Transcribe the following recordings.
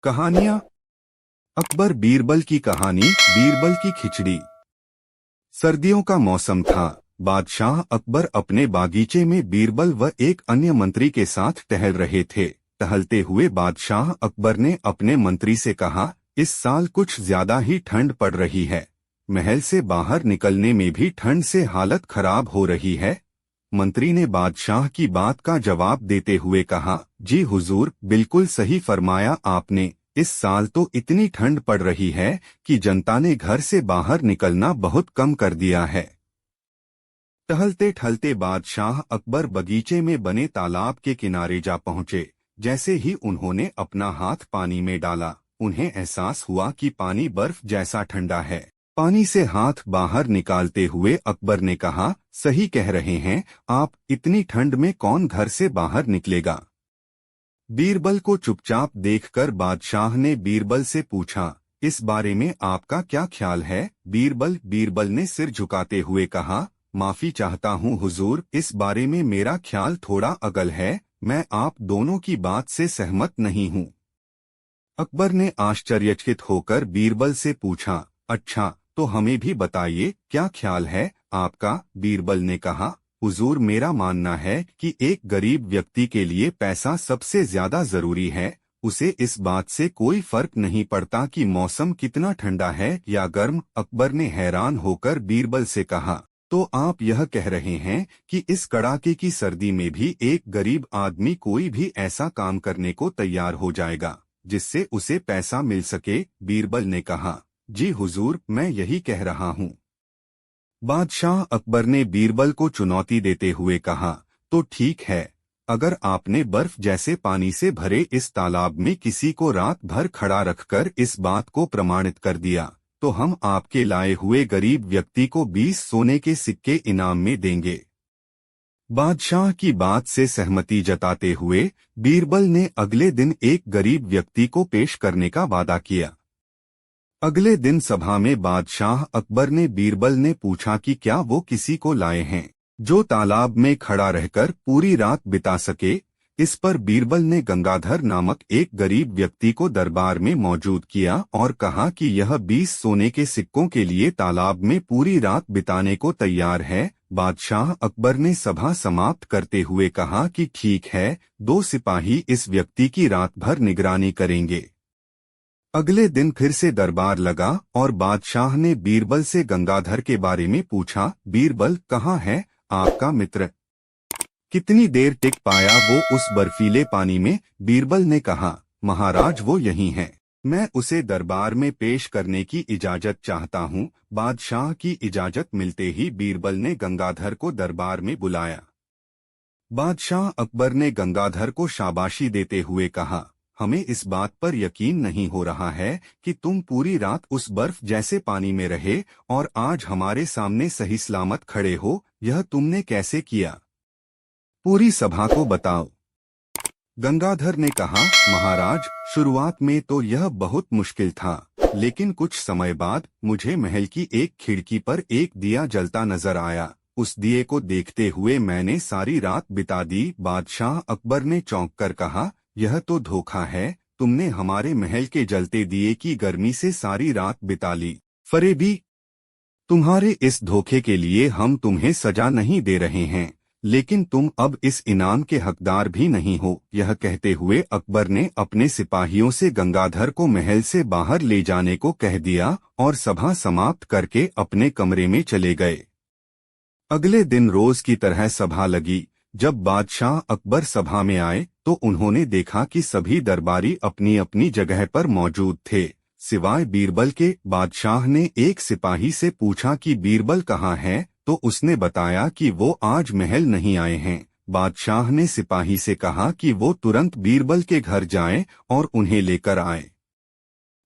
कहानियां। अकबर बीरबल की कहानी। बीरबल की खिचड़ी। सर्दियों का मौसम था। बादशाह अकबर अपने बागीचे में बीरबल व एक अन्य मंत्री के साथ टहल रहे थे। टहलते हुए बादशाह अकबर ने अपने मंत्री से कहा, इस साल कुछ ज्यादा ही ठंड पड़ रही है। महल से बाहर निकलने में भी ठंड से हालत खराब हो रही है। मंत्री ने बादशाह की बात का जवाब देते हुए कहा, जी हुजूर, बिल्कुल सही फरमाया आपने। इस साल तो इतनी ठंड पड़ रही है कि जनता ने घर से बाहर निकलना बहुत कम कर दिया है। टहलते टहलते बादशाह अकबर बगीचे में बने तालाब के किनारे जा पहुंचे। जैसे ही उन्होंने अपना हाथ पानी में डाला, उन्हें एहसास हुआ कि पानी बर्फ जैसा ठंडा है। पानी से हाथ बाहर निकालते हुए अकबर ने कहा, सही कह रहे हैं आप, इतनी ठंड में कौन घर से बाहर निकलेगा। बीरबल को चुपचाप देखकर बादशाह ने बीरबल से पूछा, इस बारे में आपका क्या ख्याल है। बीरबल ने सिर झुकाते हुए कहा, माफी चाहता हूँ हुजूर, इस बारे में मेरा ख्याल थोड़ा अगल है। मैं आप दोनों की बात से सहमत नहीं हूँ। अकबर ने आश्चर्यचकित होकर बीरबल से पूछा, अच्छा, तो हमें भी बताइए क्या ख्याल है आपका। बीरबल ने कहा, हुजूर, मेरा मानना है कि एक गरीब व्यक्ति के लिए पैसा सबसे ज्यादा जरूरी है। उसे इस बात से कोई फर्क नहीं पड़ता कि मौसम कितना ठंडा है या गर्म। अकबर ने हैरान होकर बीरबल से कहा, तो आप यह कह रहे हैं कि इस कड़ाके की सर्दी में भी एक गरीब आदमी कोई भी ऐसा काम करने को तैयार हो जाएगा जिससे उसे पैसा मिल सके। बीरबल ने कहा, जी हुजूर, मैं यही कह रहा हूँ। बादशाह अकबर ने बीरबल को चुनौती देते हुए कहा, तो ठीक है, अगर आपने बर्फ जैसे पानी से भरे इस तालाब में किसी को रात भर खड़ा रखकर इस बात को प्रमाणित कर दिया, तो हम आपके लाए हुए गरीब व्यक्ति को 20 सोने के सिक्के इनाम में देंगे। बादशाह की बात से सहमति जताते हुए बीरबल ने अगले दिन एक गरीब व्यक्ति को पेश करने का वादा किया। अगले दिन सभा में बादशाह अकबर ने बीरबल ने पूछा कि क्या वो किसी को लाए हैं जो तालाब में खड़ा रहकर पूरी रात बिता सके। इस पर बीरबल ने गंगाधर नामक एक गरीब व्यक्ति को दरबार में मौजूद किया और कहा कि यह 20 सोने के सिक्कों के लिए तालाब में पूरी रात बिताने को तैयार है। बादशाह अकबर ने सभा समाप्त करते हुए कहा कि ठीक है, 2 सिपाही इस व्यक्ति की रात भर निगरानी करेंगे। अगले दिन फिर से दरबार लगा और बादशाह ने बीरबल से गंगाधर के बारे में पूछा, बीरबल कहाँ है आपका मित्र, कितनी देर टिक पाया वो उस बर्फीले पानी में। बीरबल ने कहा, महाराज, वो यहीं है, मैं उसे दरबार में पेश करने की इजाजत चाहता हूँ। बादशाह की इजाजत मिलते ही बीरबल ने गंगाधर को दरबार में बुलाया। बादशाह अकबर ने गंगाधर को शाबाशी देते हुए कहा, हमें इस बात पर यकीन नहीं हो रहा है कि तुम पूरी रात उस बर्फ जैसे पानी में रहे और आज हमारे सामने सही सलामत खड़े हो। यह तुमने कैसे किया, पूरी सभा को बताओ। गंगाधर ने कहा, महाराज, शुरुआत में तो यह बहुत मुश्किल था, लेकिन कुछ समय बाद मुझे महल की एक खिड़की पर एक दिया जलता नजर आया। उस दिए को देखते हुए मैंने सारी रात बिता दी। बादशाह अकबर ने चौंक कर कहा, यह तो धोखा है, तुमने हमारे महल के जलते दिए की गर्मी से सारी रात बिता ली। फरेबी, तुम्हारे इस धोखे के लिए हम तुम्हें सजा नहीं दे रहे हैं, लेकिन तुम अब इस इनाम के हकदार भी नहीं हो। यह कहते हुए अकबर ने अपने सिपाहियों से गंगाधर को महल से बाहर ले जाने को कह दिया और सभा समाप्त करके अपने कमरे में चले गए। अगले दिन रोज की तरह सभा लगी। जब बादशाह अकबर सभा में आए तो उन्होंने देखा कि सभी दरबारी अपनी अपनी जगह पर मौजूद थे, सिवाय बीरबल के। बादशाह ने एक सिपाही से पूछा कि बीरबल कहाँ है, तो उसने बताया कि वो आज महल नहीं आए हैं। बादशाह ने सिपाही से कहा कि वो तुरंत बीरबल के घर जाए और उन्हें लेकर आए।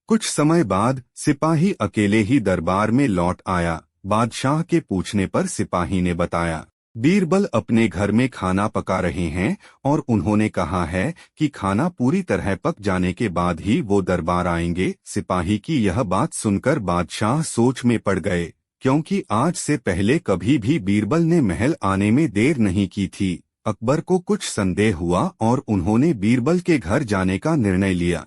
कुछ समय बाद सिपाही अकेले ही दरबार में लौट आया। बादशाह के पूछने पर सिपाही ने बताया, बीरबल अपने घर में खाना पका रहे हैं और उन्होंने कहा है कि खाना पूरी तरह पक जाने के बाद ही वो दरबार आएंगे। सिपाही की यह बात सुनकर बादशाह सोच में पड़ गए, क्योंकि आज से पहले कभी भी बीरबल ने महल आने में देर नहीं की थी। अकबर को कुछ संदेह हुआ और उन्होंने बीरबल के घर जाने का निर्णय लिया।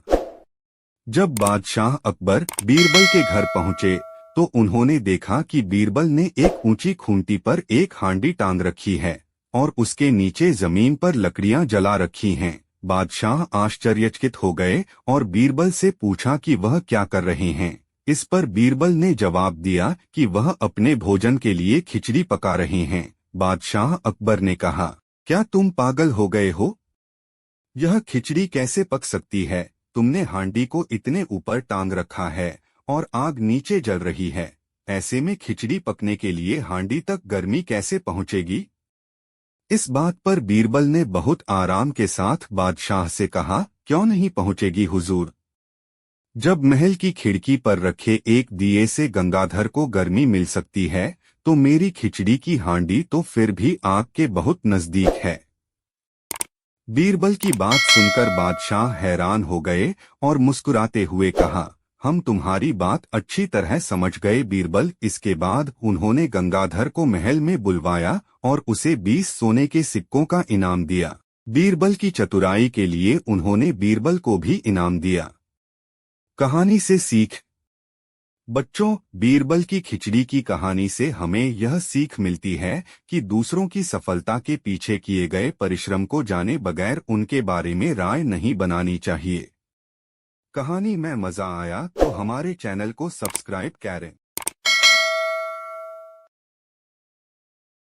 जब बादशाह अकबर बीरबल के घर पहुंचे तो उन्होंने देखा कि बीरबल ने एक ऊंची खूंटी पर एक हांडी टांग रखी है और उसके नीचे जमीन पर लकड़ियां जला रखी हैं। बादशाह आश्चर्यचकित हो गए और बीरबल से पूछा कि वह क्या कर रहे हैं। इस पर बीरबल ने जवाब दिया कि वह अपने भोजन के लिए खिचड़ी पका रहे हैं। बादशाह अकबर ने कहा, क्या तुम पागल हो गए हो? यह खिचड़ी कैसे पक सकती है? तुमने हांडी को इतने ऊपर टांग रखा है और आग नीचे जल रही है। ऐसे में खिचड़ी पकने के लिए हांडी तक गर्मी कैसे पहुंचेगी? इस बात पर बीरबल ने बहुत आराम के साथ बादशाह से कहा, क्यों नहीं पहुंचेगी हुजूर? जब महल की खिड़की पर रखे एक दिए से गंगाधर को गर्मी मिल सकती है तो मेरी खिचड़ी की हांडी तो फिर भी आग के बहुत नजदीक है। बीरबल की बात सुनकर बादशाह हैरान हो गए और मुस्कुराते हुए कहा, हम तुम्हारी बात अच्छी तरह समझ गए बीरबल। इसके बाद उन्होंने गंगाधर को महल में बुलवाया और उसे 20 सोने के सिक्कों का इनाम दिया। बीरबल की चतुराई के लिए उन्होंने बीरबल को भी इनाम दिया। कहानी से सीख। बच्चों, बीरबल की खिचड़ी की कहानी से हमें यह सीख मिलती है कि दूसरों की सफलता के पीछे किए गए परिश्रम को जाने बगैर उनके बारे में राय नहीं बनानी चाहिए। कहानी में मजा आया तो हमारे चैनल को सब्सक्राइब करें।